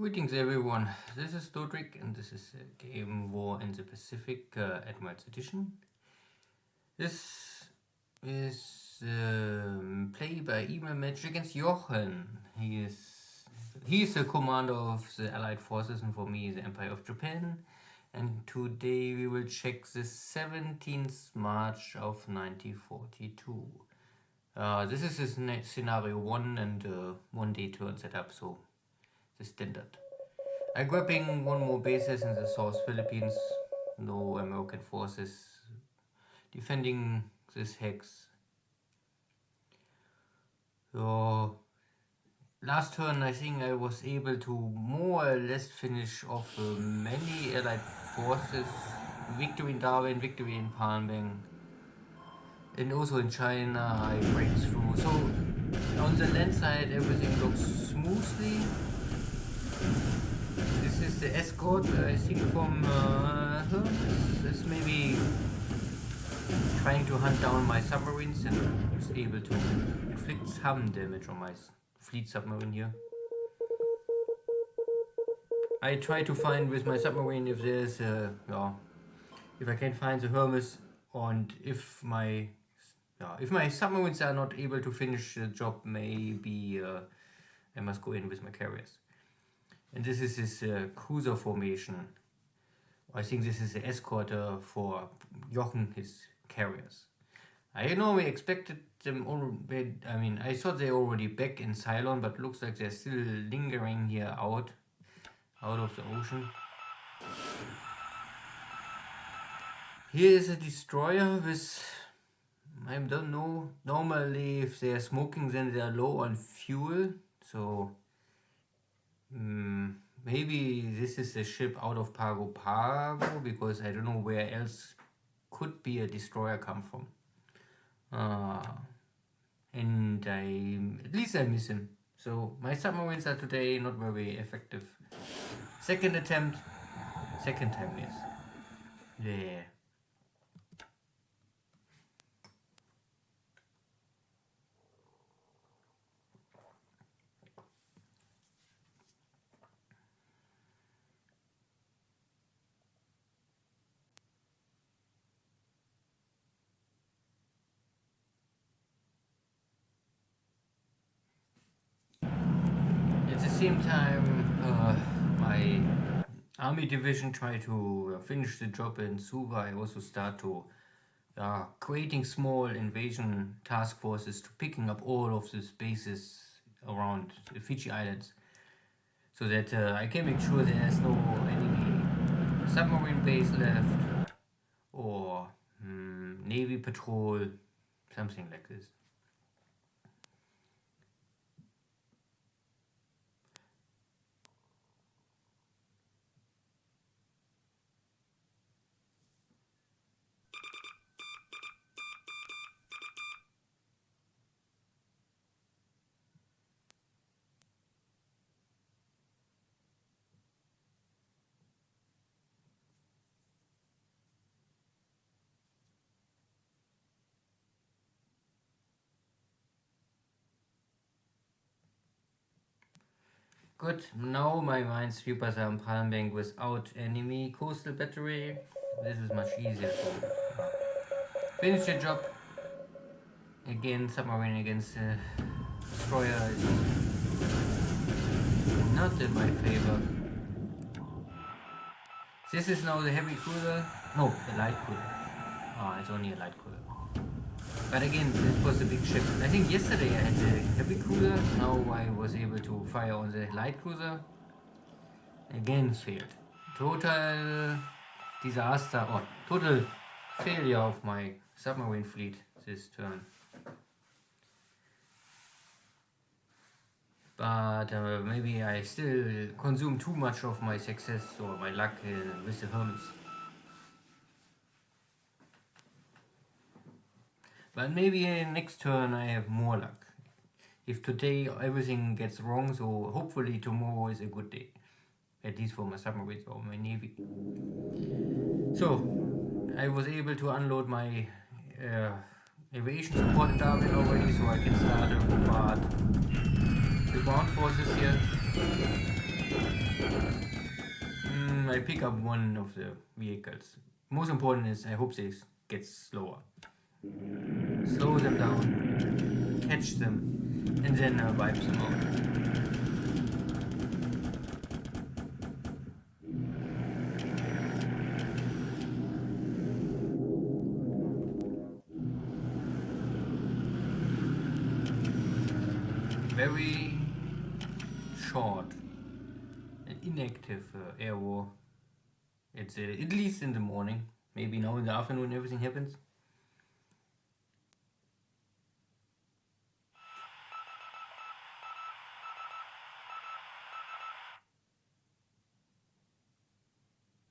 Greetings everyone, this is Lodrik and this is Game War in the Pacific Admirals Edition. This is play by email match against Jochen. He is the commander of the Allied forces and for me the Empire of Japan. And today we will check the 17th March of 1942. This is his scenario 1 and 1 day turn setup, so the standard. I'm grabbing one more bases in the South Philippines. No American forces defending this hex. So last turn I think I was able to more or less finish off many Allied forces. Victory in Darwin, victory in Palmbang, and also in China I break through. So on the land side everything looks smoothly. This is the escort, I think, from Hermes. Is maybe trying to hunt down my submarines and is able to inflict some damage on my fleet submarine here. I try to find with my submarine if there's if I can find the Hermes, and if my submarines are not able to finish the job, maybe I must go in with my carriers. And this is his cruiser formation. I think this is the escort for Jochen, his carriers. I normally expected them already, I thought they were already back in Ceylon, but looks like they're still lingering here out of the ocean. Here is a destroyer with, I don't know, normally if they are smoking then they are low on fuel, so maybe this is a ship out of Pago Pago, because I don't know where else could be a destroyer come from. And at least I miss him. So my submarines are today not very effective. Second attempt, second time miss. Yeah. At the same time, my army division tried to finish the job in Suva. I also start to creating small invasion task forces to picking up all of these bases around the Fiji Islands, so that I can make sure there's no enemy submarine base left or navy patrol, something like this. Good, now my minesweepers are in Palmbang without enemy coastal battery. This is much easier to finish the job. Again, submarine against destroyer is not in my favor. This is now the heavy cruiser. No, the light cruiser. Oh, it's only a light cruiser. But again, this was a big ship. I think yesterday I had the heavy cruiser, now I was able to fire on the light cruiser. Again failed. Total disaster, or total failure of my submarine fleet this turn. But maybe I still consume too much of my success or my luck with the Hermes. But maybe next turn I have more luck. If today everything gets wrong, so hopefully tomorrow is a good day. At least for my submarines or my navy. So, I was able to unload my aviation support in Darwin already, so I can start to bombard the ground forces here. I pick up one of the vehicles. Most important is I hope they get slower. Slow them down, catch them, and then wipe them out. Very short and inactive air war. It's at least in the morning. Maybe now in the afternoon everything happens.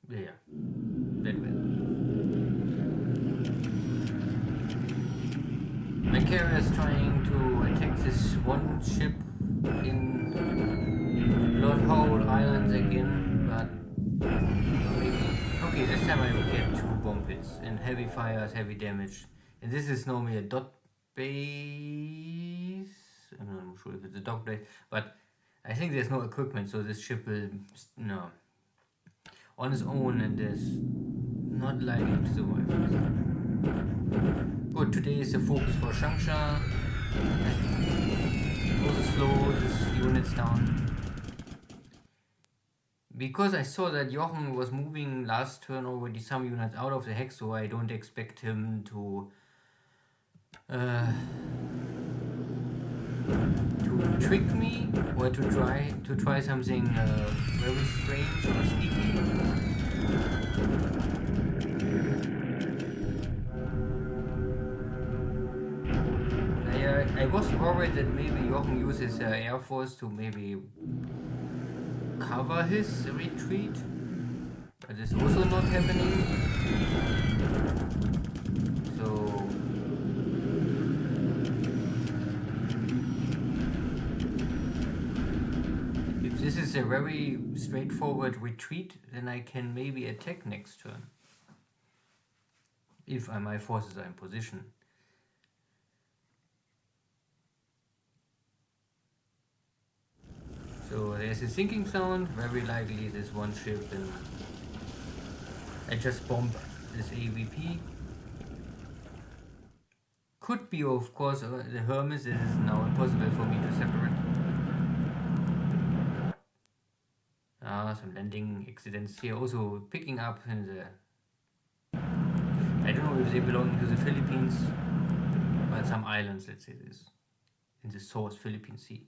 Yeah, that way. My carrier is trying to attack this one ship in Lord Howell Islands again, but maybe. Okay, this time I will get 2 bomb hits and heavy fires, heavy damage. And this is normally a dot base. I'm not sure if it's a dock base, but I think there's no equipment, so this ship will on its own and is not likely to survive. Good, today is the focus for Shangsha. Also slow these units down. Because I saw that Jochen was moving last turn already some units out of the hex, so I don't expect him to trick me or to try something very strange or sneaky. I was worried that maybe Jochen uses Air Force to maybe cover his retreat, but it's also not happening. So if this is a very straightforward retreat, then I can maybe attack next turn if my forces are in position. So there's a sinking sound, very likely this one ship, and I just bomb this AVP. Could be, of course, the Hermes. It is now impossible for me to separate. Some landing accidents here, also picking up in the... I don't know if they belong to the Philippines, but some islands, let's say this, in the South Philippine Sea.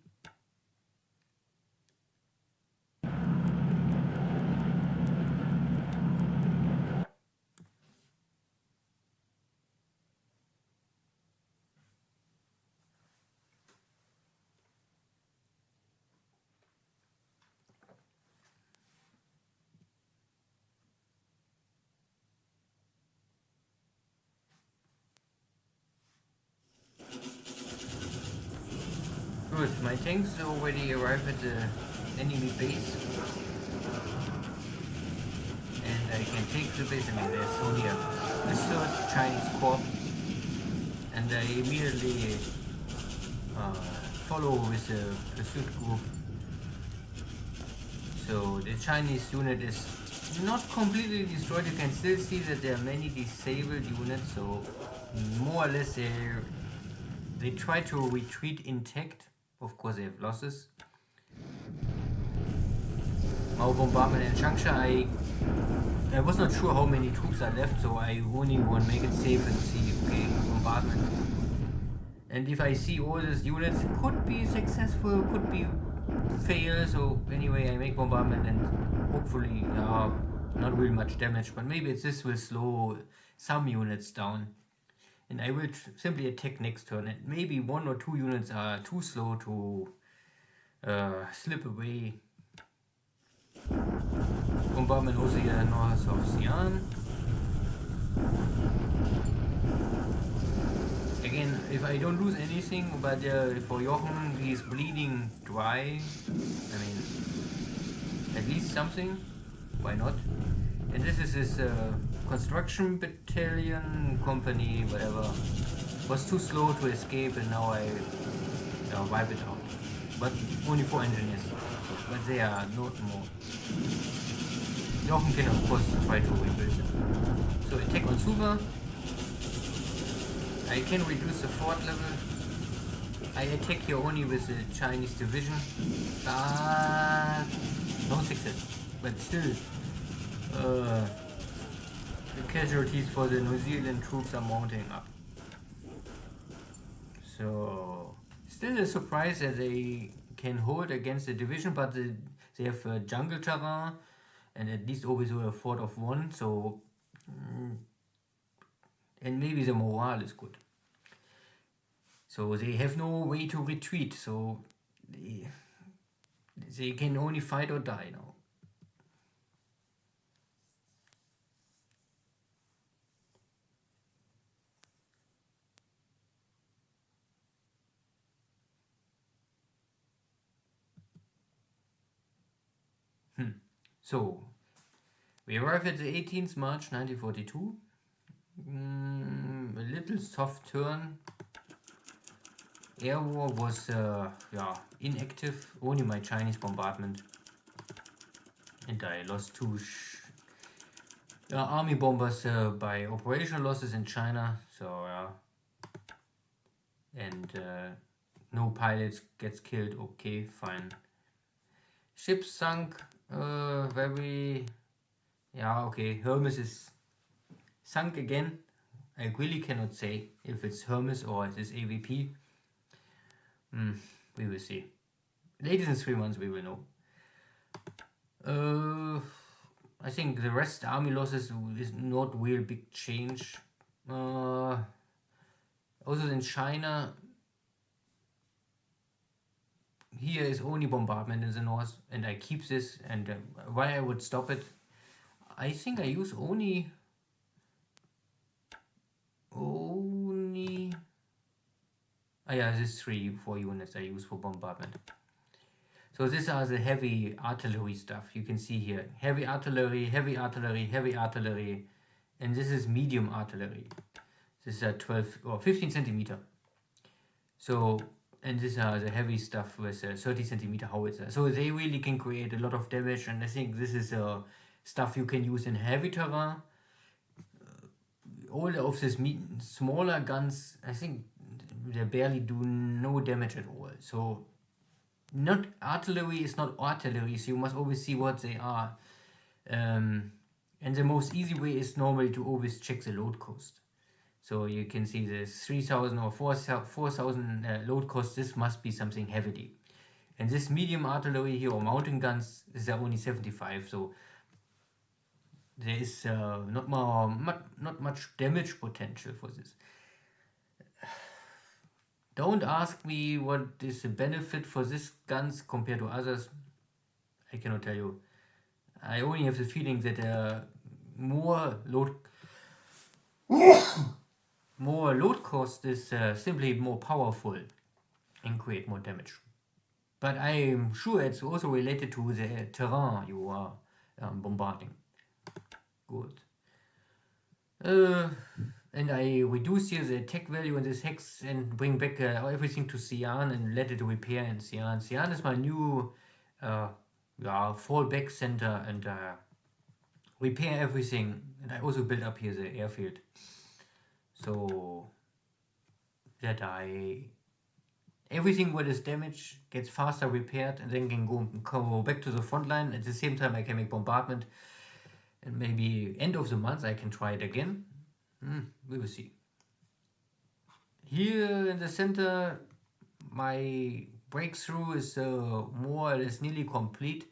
Good, my tanks already arrived at the enemy base. And I can take the base. I mean, there's only a third Chinese corps. And I immediately follow with the pursuit group. So the Chinese unit is not completely destroyed. You can still see that there are many disabled units. So more or less they try to retreat intact. Of course they have losses. Our bombardment in Changsha, I was not sure how many troops are left, so I only want to make it safe and see, okay, bombardment. And if I see all these units, could be successful, could be fail, so anyway I make bombardment and hopefully not really much damage, but maybe this will slow some units down. And I will simply attack next turn, and maybe 1 or 2 units are too slow to slip away. Bombardment also here north of Xi'an. Again, if I don't lose anything, but for Jochen he's bleeding dry. I mean, at least something. Why not? And this is his construction battalion company, whatever. Was too slow to escape, and now I wipe it out. but only 4 engineers. So, but they are not more. Jochen can of course try to rebuild them. So attack on Suva. I can reduce the fort level. I attack here only with the Chinese division, but no success. But still, the casualties for the New Zealand troops are mounting up. So, still a surprise that they can hold against the division, but they have jungle terrain, and at least always a fort of 1, so... and maybe the morale is good. So they have no way to retreat, so they can only fight or die now. So, we arrive at the 18th March 1942. A little soft turn. Air war was inactive, only my Chinese bombardment. And I lost 2 army bombers by operational losses in China. So, and no pilots gets killed. Okay, fine. Ship sunk. Okay. Hermes is sunk again. I really cannot say if it's Hermes or it is AVP. We will see. Later in 3 months we will know. I think the rest army losses is not real big change. Also in China, here is only bombardment in the north, and I keep this. And why I would stop it? I think I use only. This 3-4 units I use for bombardment. So these are the heavy artillery stuff. You can see here heavy artillery, heavy artillery, heavy artillery, and this is medium artillery. This is 12 or 15 centimeter. So, and these are the heavy stuff with 30 centimeter howitzer. So they really can create a lot of damage, and I think this is stuff you can use in heavy terrain. All of these smaller guns, I think they barely do no damage at all. So not artillery is not artillery, so you must always see what they are. And the most easy way is normally to always check the load cost. So you can see this 3,000 or 4,000 load cost. This must be something heavy. And this medium artillery here or mountain guns is only 75. So there is not much damage potential for this. Don't ask me what is the benefit for this guns compared to others. I cannot tell you. I only have the feeling that more load cost is simply more powerful and create more damage. But I am sure it's also related to the terrain you are bombarding. Good. And I reduce here the attack value in this hex and bring back everything to Xi'an and let it repair in Xi'an. Xi'an is my new fallback center and repair everything. And I also build up here the airfield. So that everything what is damaged gets faster repaired and then can go back to the front line. At the same time I can make bombardment. And maybe end of the month I can try it again. We will see. Here in the center, my breakthrough is more or less nearly complete.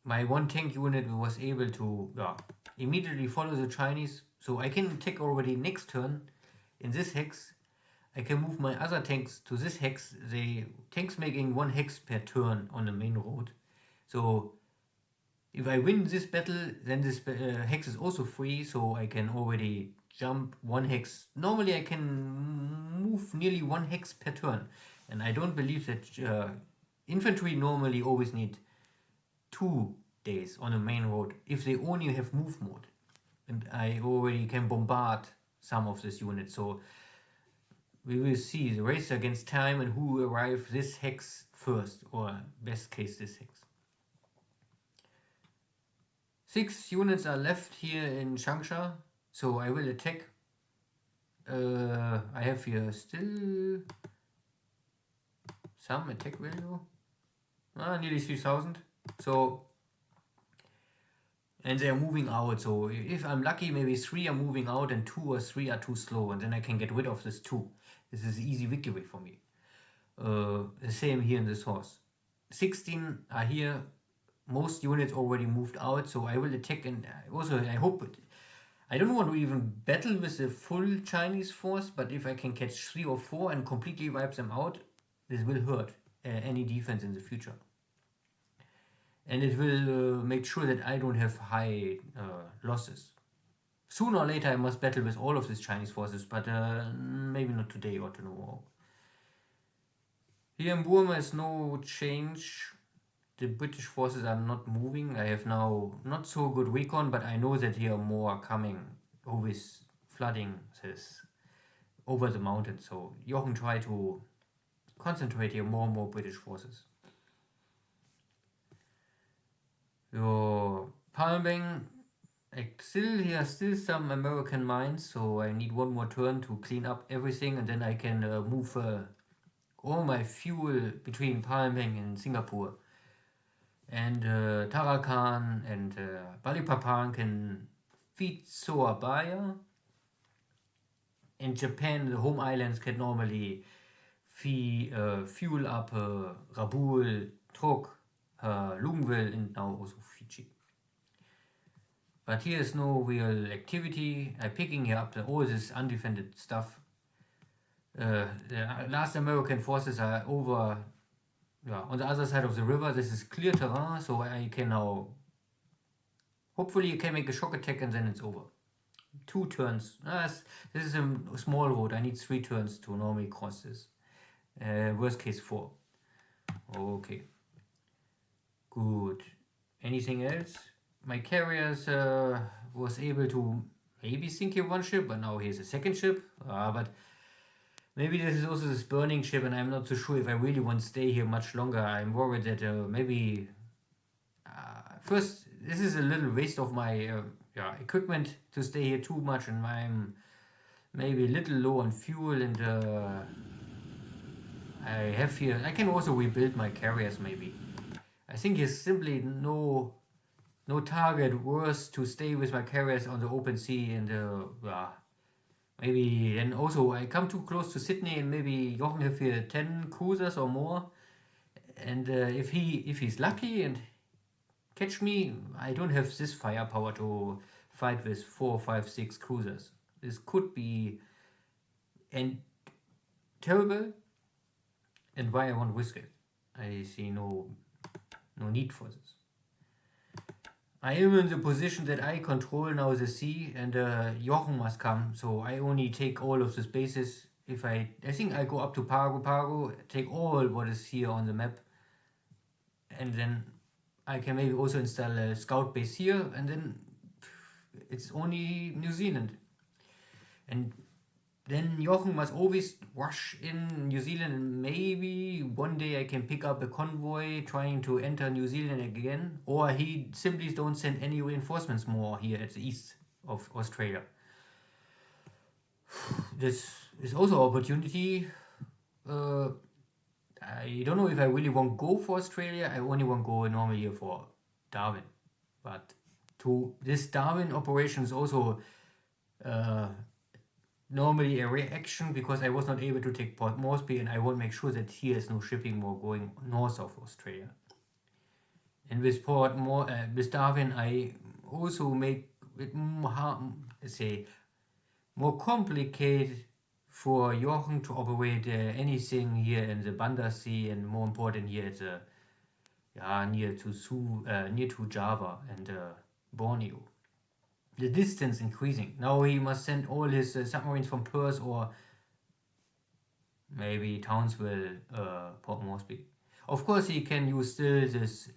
My 1 tank unit was able to immediately follow the Chinese. So I can attack already next turn in this hex. I can move my other tanks to this hex. The tanks making 1 hex per turn on the main road. So if I win this battle, then this hex is also free, so I can already jump 1 hex. Normally I can move nearly 1 hex per turn, and I don't believe that infantry normally always need 2 days on a main road if they only have move mode. And I already can bombard some of this unit, so we will see the race against time and who arrive this hex first, or best case this hex. 6 units are left here in Changsha, so I will attack. I have here still some attack value. Nearly 3000. So, and they are moving out. So if I'm lucky, maybe 3 are moving out and 2 or 3 are too slow, and then I can get rid of this 2. This is easy victory for me. The same here in this horse. 16 are here. Most units already moved out, so I will attack, and also I hope I don't want to even battle with the full Chinese force, but if I can catch 3 or 4 and completely wipe them out, this will hurt any defense in the future. And it will make sure that I don't have high losses. Sooner or later I must battle with all of these Chinese forces, but maybe not today or tomorrow. Here in Burma is no change. The British forces are not moving. I have now not so good recon, but I know that here more are coming, always flooding this over the mountain. So Jochen try to concentrate here more and more British forces. Your Palmbang, still some American mines, so I need one more turn to clean up everything, and then I can move all my fuel between Palmbang and Singapore. And Tarakan and Balikpapan can feed Surabaya. In Japan, the home islands can normally fuel up Rabaul, Truk, Lungville, and now also Fiji. But here is no real activity. I'm picking here up all this undefended stuff. The last American forces are over on the other side of the river. This is clear terrain, so I can now hopefully I can make a shock attack and then it's over. 2 turns. This is a small road. I need 3 turns to normally cross this. Worst case 4. Okay. Good. Anything else? My carriers was able to maybe sink here 1 ship, but now here's a 2nd ship. But maybe this is also this burning ship, and I'm not so sure if I really want to stay here much longer. I'm worried that maybe first this is a little waste of my equipment to stay here too much, and I'm maybe a little low on fuel, and I can also rebuild my carriers maybe. I think there's simply no target worse to stay with my carriers on the open sea, and maybe then also I come too close to Sydney, and maybe Jochen have here 10 cruisers or more, and if he's lucky and catch me, I don't have this firepower to fight with 4, 5, 6 cruisers. This could be terrible, and why I won't risk it. I see no need for this. I am in the position that I control now the sea, and Jochen must come, so I only take all of the spaces. If I think I go up to Pago, take all what is here on the map, and then I can maybe also install a scout base here, and then it's only New Zealand. And then Jochen must always rush in New Zealand, and maybe one day I can pick up a convoy trying to enter New Zealand again, or he simply don't send any reinforcements more here at the east of Australia. This is also an opportunity. I don't know if I really want to go for Australia. I only want to go normally here for Darwin. But to this Darwin operation is also normally a reaction, because I was not able to take Port Moresby, and I want to make sure that here is no shipping more going north of Australia. And with with Darwin, I also make it more complicated for Jochen to operate anything here in the Banda Sea, and more important here at near to Java and Borneo. The distance increasing. Now he must send all his submarines from Perth or maybe Townsville, Port Moresby. Of course, he can use still this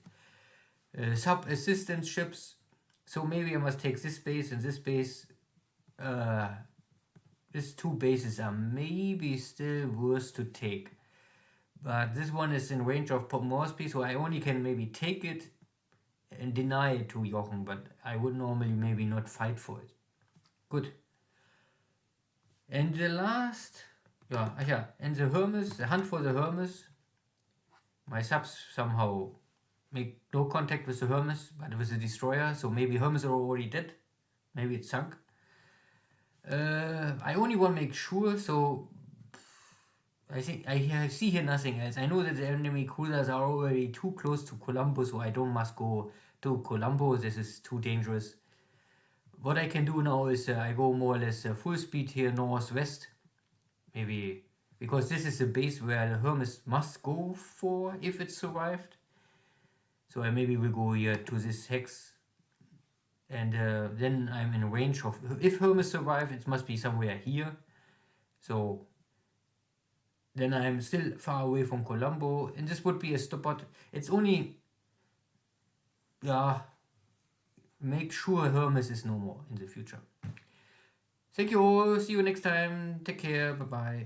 sub-assistance ships. So maybe I must take this base and this base. these two bases are maybe still worth to take. But this one is in range of Moresby, so I only can maybe take it and deny it to Jochen, but I would normally maybe not fight for it. Good. And the last, and the Hermes, the hunt for the Hermes. My subs somehow make no contact with the Hermes, but with the destroyer, so maybe Hermes are already dead. Maybe it's sunk. I only want to make sure, so I think I see here nothing else. I know that the enemy cruisers are already too close to Colombo, so I don't must go to Colombo. This is too dangerous. What I can do now is I go more or less full speed here northwest. Maybe because this is the base where the Hermes must go for if it survived. So I maybe will go here to this hex. And then I'm in range of, if Hermes survive, it must be somewhere here. So then I'm still far away from Colombo, and this would be a stop, but it's only, make sure Hermes is no more in the future. Thank you all, see you next time, take care, bye bye.